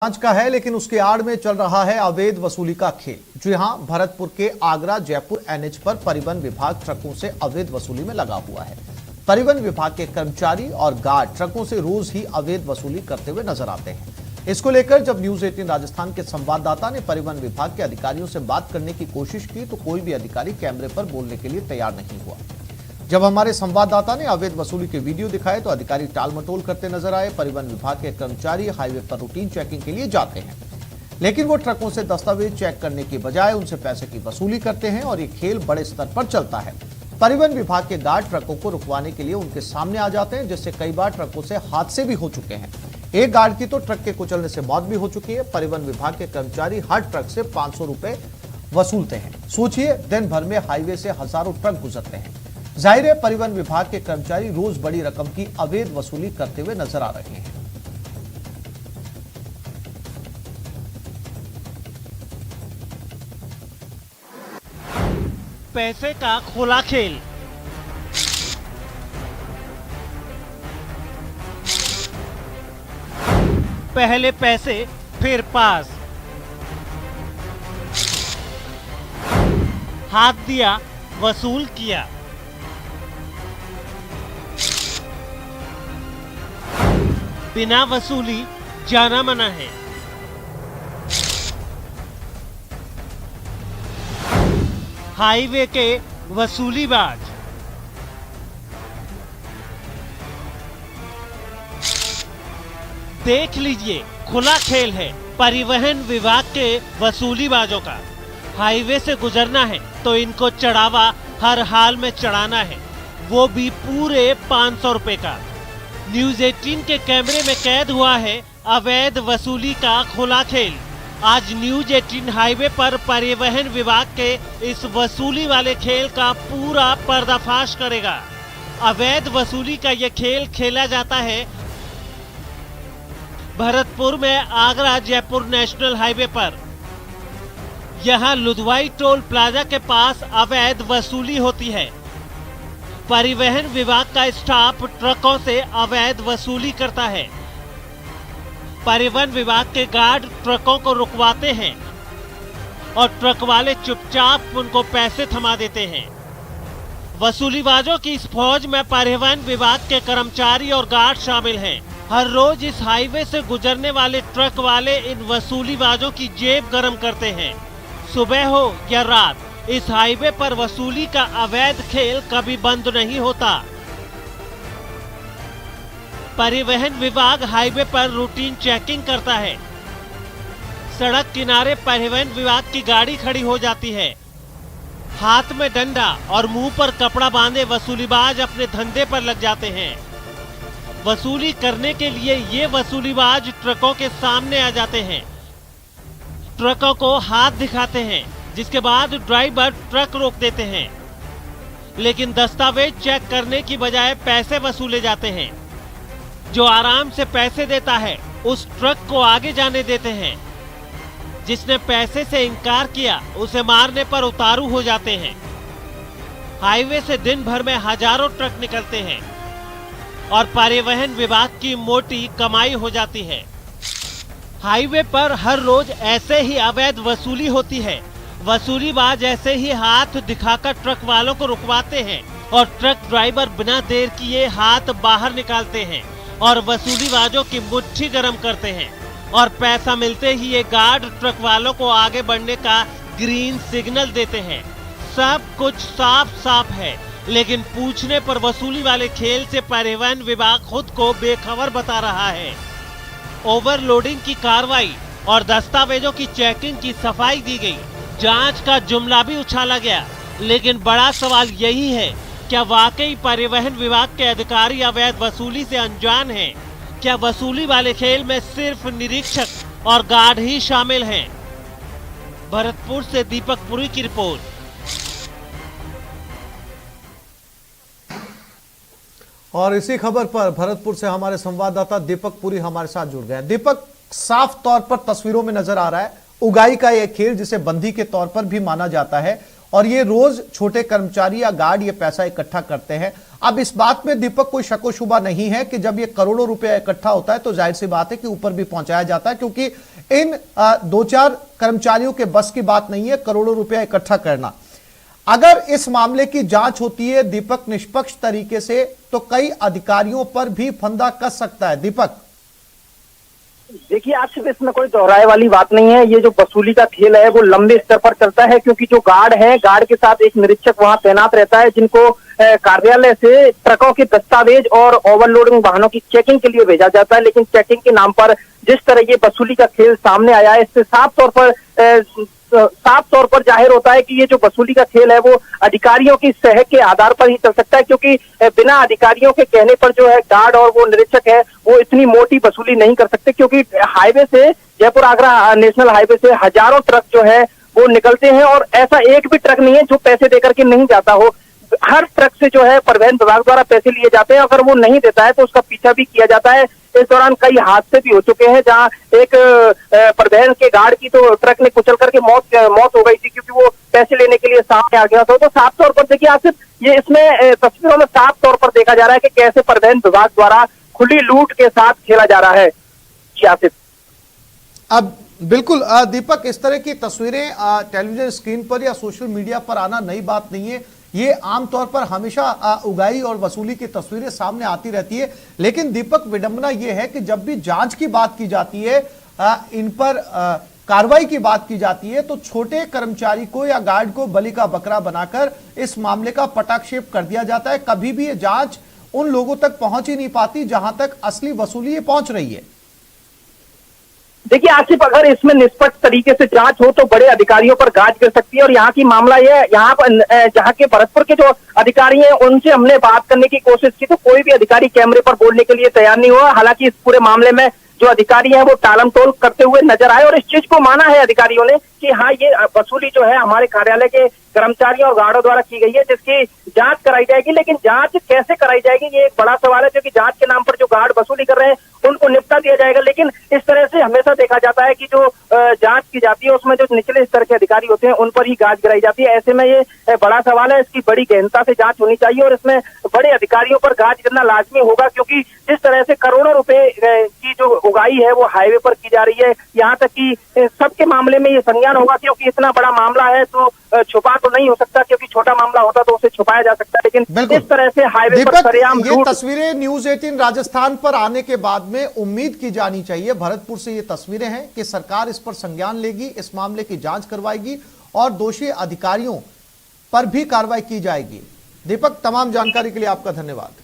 जांच का है, लेकिन उसके आड़ में चल रहा है अवैध वसूली का खेल। जी हां, भरतपुर के आगरा जयपुर एनएच पर परिवहन विभाग ट्रकों से अवैध वसूली में लगा हुआ है। परिवहन विभाग के कर्मचारी और गार्ड ट्रकों से रोज ही अवैध वसूली करते हुए नजर आते हैं। इसको लेकर जब न्यूज 18 राजस्थान के संवाददाता ने परिवहन विभाग के अधिकारियों से बात करने की कोशिश की तो कोई भी अधिकारी कैमरे पर बोलने के लिए तैयार नहीं हुआ। जब हमारे संवाददाता ने अवैध वसूली के वीडियो दिखाए तो अधिकारी टालमटोल करते नजर आए। परिवहन विभाग के कर्मचारी हाईवे पर रूटीन चेकिंग के लिए जाते हैं, लेकिन वो ट्रकों से दस्तावेज चेक करने की बजाय उनसे पैसे की वसूली करते हैं और ये खेल बड़े स्तर पर चलता है। परिवहन विभाग के गार्ड ट्रकों को रुकवाने के लिए उनके सामने आ जाते हैं, जिससे कई बार ट्रकों से हादसे भी हो चुके हैं। एक गार्ड की तो ट्रक के कुचलने से मौत भी हो चुकी है। परिवहन विभाग के कर्मचारी हर ट्रक से 500 रुपए वसूलते हैं। सोचिए, दिन भर में हाईवे से हजारों ट्रक गुजरते हैं। जाहिर है, परिवहन विभाग के कर्मचारी रोज बड़ी रकम की अवैध वसूली करते हुए नजर आ रहे हैं। पैसे का खुला खेल। पहले पैसे फिर पास। हाथ दिया, वसूल किया। बिना वसूली जाना मना है। हाईवे के वसूलीबाज। देख लीजिए, खुला खेल है परिवहन विभाग के वसूलीबाजों का। हाईवे से गुजरना है तो इनको चढ़ावा हर हाल में चढ़ाना है, वो भी पूरे 500 रुपए का। न्यूज 18 के कैमरे में कैद हुआ है अवैध वसूली का खुला खेल। आज न्यूज 18 हाईवे पर परिवहन विभाग के इस वसूली वाले खेल का पूरा पर्दाफाश करेगा। अवैध वसूली का ये खेल खेला जाता है भरतपुर में आगरा जयपुर नेशनल हाईवे पर। यहाँ लुधवाई टोल प्लाजा के पास अवैध वसूली होती है। परिवहन विभाग का स्टाफ ट्रकों से अवैध वसूली करता है। परिवहन विभाग के गार्ड ट्रकों को रुकवाते हैं और ट्रक वाले चुपचाप उनको पैसे थमा देते हैं। वसूलीबाजों की इस फौज में परिवहन विभाग के कर्मचारी और गार्ड शामिल हैं। हर रोज इस हाईवे से गुजरने वाले ट्रक वाले इन वसूलीबाजों की जेब गरम करते हैं। सुबह हो या रात, इस हाईवे पर वसूली का अवैध खेल कभी बंद नहीं होता। परिवहन विभाग हाईवे पर रूटीन चेकिंग करता है। सड़क किनारे परिवहन विभाग की गाड़ी खड़ी हो जाती है। हाथ में डंडा और मुंह पर कपड़ा बांधे वसूलीबाज अपने धंधे पर लग जाते हैं। वसूली करने के लिए ये वसूलीबाज ट्रकों के सामने आ जाते हैं, ट्रकों को हाथ दिखाते हैं, जिसके बाद ड्राइवर ट्रक रोक देते हैं, लेकिन दस्तावेज चेक करने की बजाय पैसे वसूले जाते हैं। जो आराम से पैसे देता है उस ट्रक को आगे जाने देते हैं। जिसने पैसे से इनकार किया उसे मारने पर उतारू हो जाते हैं। हाईवे से दिन भर में हजारों ट्रक निकलते हैं और परिवहन विभाग की मोटी कमाई हो जाती है। हाईवे पर हर रोज ऐसे ही अवैध वसूली होती है। वसूलीबाज ऐसे ही हाथ दिखाकर ट्रक वालों को रुकवाते हैं और ट्रक ड्राइवर बिना देर किए हाथ बाहर निकालते हैं और वसूलीबाजों की मुट्ठी गरम करते हैं और पैसा मिलते ही ये गार्ड ट्रक वालों को आगे बढ़ने का ग्रीन सिग्नल देते हैं। सब कुछ साफ साफ है, लेकिन पूछने पर वसूली वाले खेल से परिवहन विभाग खुद को बेखबर बता रहा है। ओवरलोडिंग की कार्रवाई और दस्तावेजों की चेकिंग की सफाई दी गई। जांच का जुमला भी उछाला गया, लेकिन बड़ा सवाल यही है, क्या वाकई परिवहन विभाग के अधिकारी अवैध वसूली से अनजान हैं? क्या वसूली वाले खेल में सिर्फ निरीक्षक और गार्ड ही शामिल हैं? भरतपुर से दीपक पुरी की रिपोर्ट। और इसी खबर पर भरतपुर से हमारे संवाददाता दीपक पुरी हमारे साथ जुड़ गए। दीपक, साफ तौर पर तस्वीरों में नजर आ रहा है उगाई का यह खेल, जिसे बंदी के तौर पर भी माना जाता है, और ये रोज छोटे कर्मचारी या गार्ड ये पैसा इकट्ठा करते हैं। अब इस बात में दीपक कोई शको शुबा नहीं है कि जब ये करोड़ों रुपया इकट्ठा होता है तो जाहिर सी बात है कि ऊपर भी पहुंचाया जाता है, क्योंकि इन दो चार कर्मचारियों के बस की बात नहीं है करोड़ों रुपया इकट्ठा करना। अगर इस मामले की जांच होती है दीपक निष्पक्ष तरीके से, तो कई अधिकारियों पर भी फंदा कस सकता है। दीपक, देखिए, आप सिर्फ इसमें कोई दोहराए वाली बात नहीं है। ये जो वसूली का खेल है वो लंबे स्तर पर चलता है, क्योंकि जो गार्ड है, गार्ड के साथ एक निरीक्षक वहां तैनात रहता है, जिनको कार्यालय से ट्रकों के दस्तावेज और ओवरलोडिंग वाहनों की चेकिंग के लिए भेजा जाता है। लेकिन चेकिंग के नाम पर जिस तरह ये वसूली का खेल सामने आया है, इससे साफ तौर पर जाहिर होता है कि ये जो वसूली का खेल है वो अधिकारियों की सह के आधार पर ही चल सकता है, क्योंकि बिना अधिकारियों के कहने पर जो है गार्ड और वो निरीक्षक है वो इतनी मोटी वसूली नहीं कर सकते, क्योंकि हाईवे से, जयपुर आगरा नेशनल हाईवे से हजारों ट्रक जो है वो निकलते हैं, और ऐसा एक भी ट्रक नहीं है जो पैसे देकर के नहीं जाता हो। हर ट्रक से जो है परिवहन विभाग द्वारा पैसे लिए जाते हैं, अगर वो नहीं देता है तो उसका पीछा भी किया जाता है। इस दौरान कई हादसे भी हो चुके हैं, जहां एक परिवहन के गार्ड की तो ट्रक ने कुचल करके मौत हो गई थी, क्योंकि वो पैसे लेने के लिए सामने आ गया था। तो साफ तौर पर देखिए आसिफ, ये इसमें तस्वीरों में साफ तौर पर देखा जा रहा है कि कैसे परिवहन विभाग द्वारा खुली लूट के साथ खेला जा रहा है। जी आसिफ। अब बिल्कुल दीपक, इस तरह की तस्वीरें टेलीविजन स्क्रीन पर या सोशल मीडिया पर आना नई बात नहीं है। ये आमतौर पर हमेशा उगाई और वसूली की तस्वीरें सामने आती रहती है। लेकिन दीपक, विडंबना यह है कि जब भी जांच की बात की जाती है, इन पर कार्रवाई की बात की जाती है, तो छोटे कर्मचारी को या गार्ड को बलि का बकरा बनाकर इस मामले का पटाक्षेप कर दिया जाता है। कभी भी ये जांच उन लोगों तक पहुंच ही नहीं पाती जहां तक असली वसूली पहुंच रही है। देखिए आसिफ, अगर इसमें निष्पक्ष तरीके से जांच हो तो बड़े अधिकारियों पर गाज गिर सकती है। और यहाँ की मामला ये, यहाँ पर जहाँ के भरतपुर के जो अधिकारी हैं उनसे हमने बात करने की कोशिश की, तो कोई भी अधिकारी कैमरे पर बोलने के लिए तैयार नहीं हुआ। हालांकि इस पूरे मामले में जो अधिकारी हैं वो टालम टोल करते हुए नजर आए, और इस चीज को माना है अधिकारियों ने कि हाँ, ये वसूली जो है हमारे कार्यालय के कर्मचारियों और गार्डों द्वारा की गई है, जिसकी जांच कराई जाएगी। लेकिन जांच कैसे कराई जाएगी, ये एक बड़ा सवाल है, क्योंकि जांच के नाम पर जो गार्ड वसूली कर रहे हैं उनको निपटा दिया जाएगा। लेकिन इस तरह से हमेशा देखा जाता है कि जो जांच की जाती है उसमें जो निचले स्तर के अधिकारी होते हैं उन पर ही गाज गिराई जाती है। ऐसे में ये बड़ा सवाल है, इसकी बड़ी गहनता से जांच होनी चाहिए, और इसमें बड़े अधिकारियों पर गाज गिरना लाजमी होगा, क्योंकि जिस तरह से करोड़ों रुपए की जो उगाई है वो हाईवे पर की जा रही है, यहाँ तक कि सबके मामले में ये संज्ञान होगा, क्योंकि इतना बड़ा मामला है तो छुपा तो नहीं हो सकता, क्योंकि छोटा मामला होता तो उसे छुपाया जा सकता है। लेकिन इस तरह से हाईवे पर सरेआम ये तस्वीरें न्यूज 18 राजस्थान पर आने के बाद में उम्मीद की जानी चाहिए, भरतपुर से ये तस्वीरें हैं कि सरकार इस पर संज्ञान लेगी, इस मामले की जांच करवाएगी और दोषी अधिकारियों पर भी कार्रवाई की जाएगी। दीपक, तमाम जानकारी के लिए आपका धन्यवाद।